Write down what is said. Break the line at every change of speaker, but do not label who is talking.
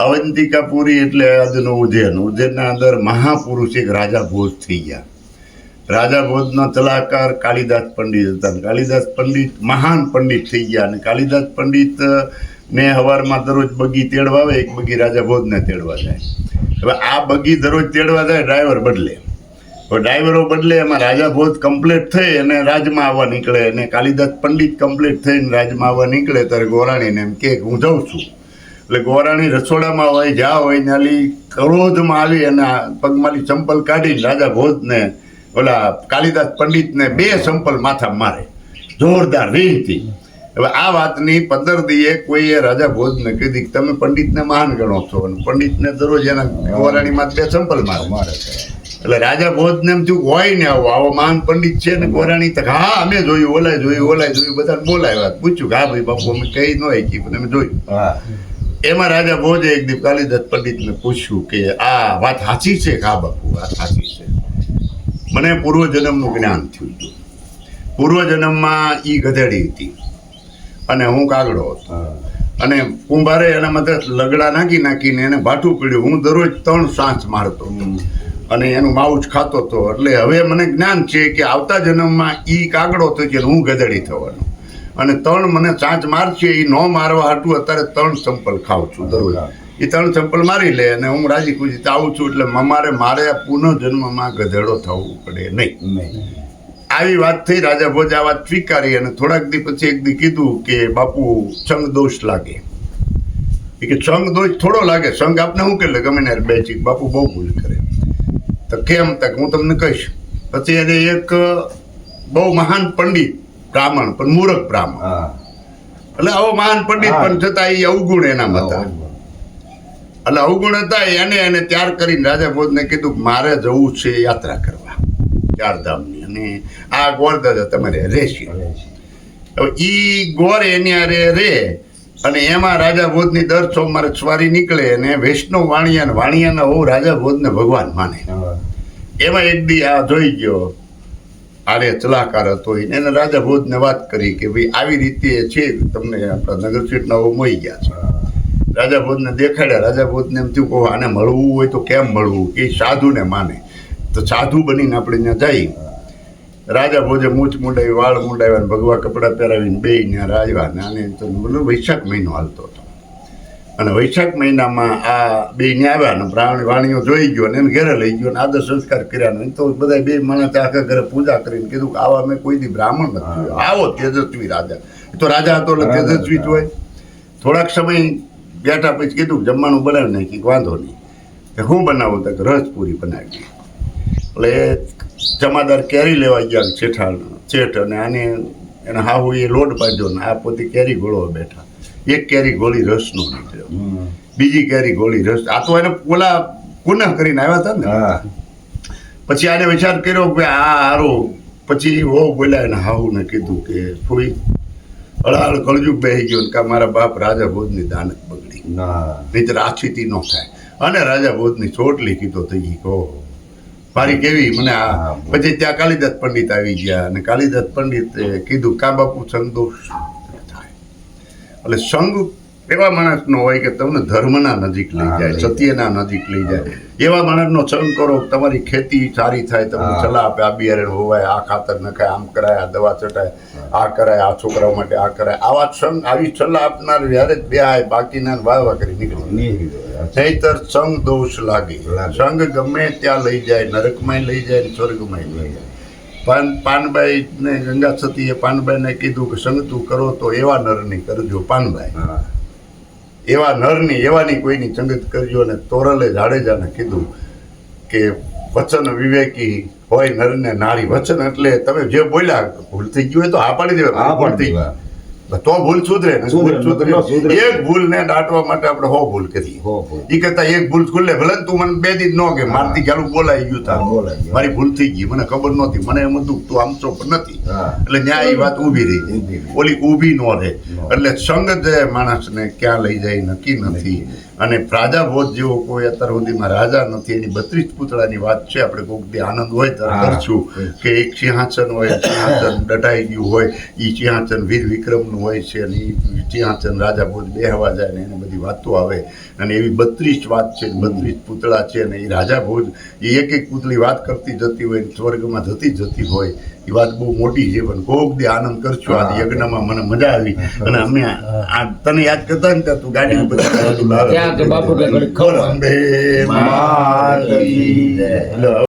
અવંતિકાપુરી એટલે આજનું ઉજ્જૈન. ઉજ્જૈનના અંદર મહાપુરુષ એક રાજા ભોજ થઈ ગયા. રાજા ભોજનો સલાહકાર કાલિદાસ પંડિત હતા. કાલિદાસ પંડિત મહાન પંડિત થઈ ગયા. અને કાલિદાસ પંડિત ને સવારમાં દરરોજ બગી તેડવા આવે, એક બગી રાજા ભોજને તેડવા જાય. હવે આ બગી દરરોજ તેડવા જાય, ડ્રાઈવર બદલે. હવે ડ્રાઈવરો બદલે, એમાં રાજા ભોજ કમ્પ્લીટ થઈ અને રાજમાં આવવા નીકળે. અને કાલિદાસ પંડિત કમ્પ્લીટ થઈને રાજમાં આવવા નીકળે ત્યારે ગોરાણીને એમ કે હું જાઉં છું. એટલે ગોરાણી રસોડામાં હોય, જ્યાં હોય ત્યાંથી ક્રોધમાં આવી અને પગમાંથી ચંપલ કાઢીને રાજા ભોજને ઓલા કાલિદાસ પંડિતને 2 ચંપલ માથા મારે, જોરદાર રીહથી. હવે આ વાતની 15 દીએ કોઈએ રાજા ભોજને કીધી કે તમે પંડિતને મહાન ગણો છો અને પંડિતને દરરોજ એના ગોરાણીમાં 2 ચંપલ મારે. એટલે રાજા ભોજને એમ થયું હોય ને આવો મહાન પંડિત છે ને ગોરાણી તક હા અમે જોયું, ઓલાય જોયું, બધાને બોલાવ્યા, પૂછ્યું કે હા ભાઈ બાપુ અમે કઈ ન હોય પણ અમે જોયું. એમાં રાજા ભોજે એક દી કાલિદાસ પંડિતને પૂછ્યું કે આ વાત સાચી છે કે હા બાપુ વાત સાચી છે? મને પૂર્વજન્મનું જ્ઞાન થયું હતું. પૂર્વજન્મમાં ઈ ગધેડી હતી અને હું કાગડો હતો. અને કુંભારે એના માથે લગડા નાખીને એને ભાઠું પીડ્યું. હું દરરોજ 3 સાંચ મારતો અને એનું માઉસ ખાતો હતો. એટલે હવે મને જ્ઞાન છે કે આવતા જન્મમાં ઈ કાગડો થશે અને હું ગધેડી થવાનો. અને 3 મને ચાંચ મારશે, એ ન મારવા હાટું અત્યારે 3 ચંપલ ખાઉં છું દરરોજ. એ 3 ચંપલ મારી લે અને હું રાજી ખુશી આવું છું. એટલે મારે પુનઃજન્મમાં ગધેડો થવું પડે નહીં. આવી વાત થઈ. રાજા ભોજ આ વાત સ્વીકારી અને થોડાક દી પછી એક દી કીધું કે બાપુ સંગ દોષ લાગે. એ કે સંગ દોષ થોડો લાગે, સંગ આપને શું કરે ગમે ને બે ચીક બાપુ બહુ ભૂલ કરે. તો કેમ તક હું તમને કહીશ. પછી એને એક બહુ મહાન પંડિત બ્રાહ્મણ, પણ મૂર્ખ બ્રાહ્મણ, એટલે આવો મહાન પંડિત પણ છતાં એ અવગુણ એનામાં હતા. એટલે અવગુણ હતા એને ત્યાર કરીને રાજા ભોજને કીધું કે મારે જવું છે યાત્રા કરવા 4 ધામની, અને આ ગોરદાદા તમારે રહેશે. હવે ઈ ગોર એની હારે રે અને એમાં રાજા ભોજની દર સોમવારે સવારી નીકળે અને વૈષ્ણવ વાણિયાના હોવ રાજા ભોજને ભગવાન માને. એમાં એક દી આ જોઈ ગયો આરે સલાહકાર હતો એને રાજા ભોજને વાત કરી કે ભાઈ આવી રીતે છે, તમને આપણા નગર સીટના મોઈ ગયા છે. રાજા ભોજને દેખાડ્યા. રાજા ભોજને એમ થયું કહો આને મળવું હોય તો કેમ મળવું, કે સાધુને માને તો સાધુ બનીને આપણે ત્યાં જઈ. રાજા ભોજે મૂછ મુંડાવી, વાળ મુંડાવ્યા, ભગવા કપડાં પહેરાવીને બેયને રાજવા. આને તો વૈશાખ મહિનો હાલતો હતો અને વૈશાખ મહિનામાં આ બેયને આવ્યા ને વાણીઓ જોઈ ગયો અને એને ઘરે લઈ ગયો અને આદર સંસ્કાર કર્યા. તો બધા 2 માણસ આખા ઘરે પૂજા કરીને કીધું કે આવા મેં કોઈ દી બ્રાહ્મણ નથી જોયો, આવો તેજસ્વી રાજા. તો રાજા હતો એટલે તેજસ્વી જ હોય. થોડાક સમય બેઠા પછી કીધું જમવાનું બનાવી નાખી, વાંધો નહીં. હું બનાવું તો રસપુરી બનાવી. એટલે જમાદાર કેરી લેવા ગયા શેઠ અને આને એના હાહુ એ લોટ બાંધ્યો ને આ પોતે કેરી ગોળવા બેઠા. એક કેરી ગોળી રસનો નીકળ્યો, બીજી કેરી ગોળી રસ. આ તો એને ઓલા પુનઃ કરીને આવ્યા હતા ને. પછી આને વિચાર કર્યો કે આ હારું. પછી હો બોલ્યા એને હાહુને કીધું કે થોડી હળાહળ કળજુગ બેસી ગયો કે મારા બાપ રાજા ભોજની દાનત બગડી, નહીંતર આછીતી ન થાય. અને રાજા ભોજની ચોટલી કીધો થઈ ગઈ કહો મારી કેવી મને આ. પછી ત્યાં કાલિદાસ પંડિત આવી ગયા અને કાલિદાસ પંડિતે કીધું કા બાપુ સંગ દોષ થાય. એટલે સંગ એવા માણસનો હોય કે તમને ધર્મના નજીક લઈ જાય, સત્યના નજીક લઈ જાય. એવા માણસનો સંગ કરો, તમારી ખેતી સારી થાય, તમને સલાહ આપે, આ બિયારણ હોવાય, આ ખાતર નખાય, આમ કરાય, આ દવા ચટાય, આ કરાય, આ છોકરાઓ માટે આ કરાય. આવા સંગ આવી સલાહ આપનાર જ્યારે જ બેહાય, બાકીના વાહ કરી નીકળી. નહીતર સંગ દોષ લાગે. સંગ ગમે ત્યાં લઈ જાય, નરકમાં લઈ જાય, સ્વર્ગમાં લઈ જાય. પાનબાઈ ને ગંગા સતીએ પાનબાઈને કીધું કે સંગ તું કરો તો એવા નરની કરજો પાનબાઈ, એવા નરની એવાની કોઈની સંગત કરજો. અને તોરલે જાડેજાને કીધું કે વચન વિવેકી હોય નરને નારી. વચન એટલે તમે જે બોલ્યા ભૂલ થઈ ગયું હોય તો હા પાડી દેવાય, ભૂલ થઈ ગઈ તો ભૂલ સુધરે ને સુધરે. એક ભૂલ ને દાટવા માટે આપણે 100 ભૂલ કરી. એ કરતા એક ભૂલ ખુલ્લે ભલે તું મને 2 દી ન કે મારતી ચાલુ બોલાઈ ગયું તા, મારી ભૂલ થઈ ગઈ, મને ખબર નહોતી, મને એમ હતું તું આમ તો પણ નથી. એટલે ન્યાય એ વાત ઊભી રહી ગઈ, ઓલી ઊભી ન રહે. એટલે સંગ જે માણસને ક્યાં લઈ જાય નક્કી નથી. અને રાજા ભોજ જેવો કોઈ અત્યાર સુધીમાં રાજા નથી. એની 32 પૂતળાની વાત છે. આપણે કોઈક દી આનંદ હોય ત્યારે કરશું કે એક સિંહાસન હોય, સિંહાસન દટાઈ ગયું હોય, એ સિંહાસન વીર વિક્રમનું હોય છે અને એ સિંહાસન રાજા ભોજ બેહવા જાય ને એને બધી વાતો આવે અને એવી 32 વાત છે, 32 પૂતળા છે ને એ રાજા ભોજ એ એક પૂતળી વાત કરતી જતી હોય ને સ્વર્ગમાં જતી હોય એ વાત બહુ મોટી છે. પણ કોક દી આનંદ કરશું. આ યજ્ઞમાં મને મજા આવી અને અમે આ તને યાદ કરતા ને તું ગાડી
ત્યાં કે બાપુ કે ઘડી ખબર
અંબે માત કી જય.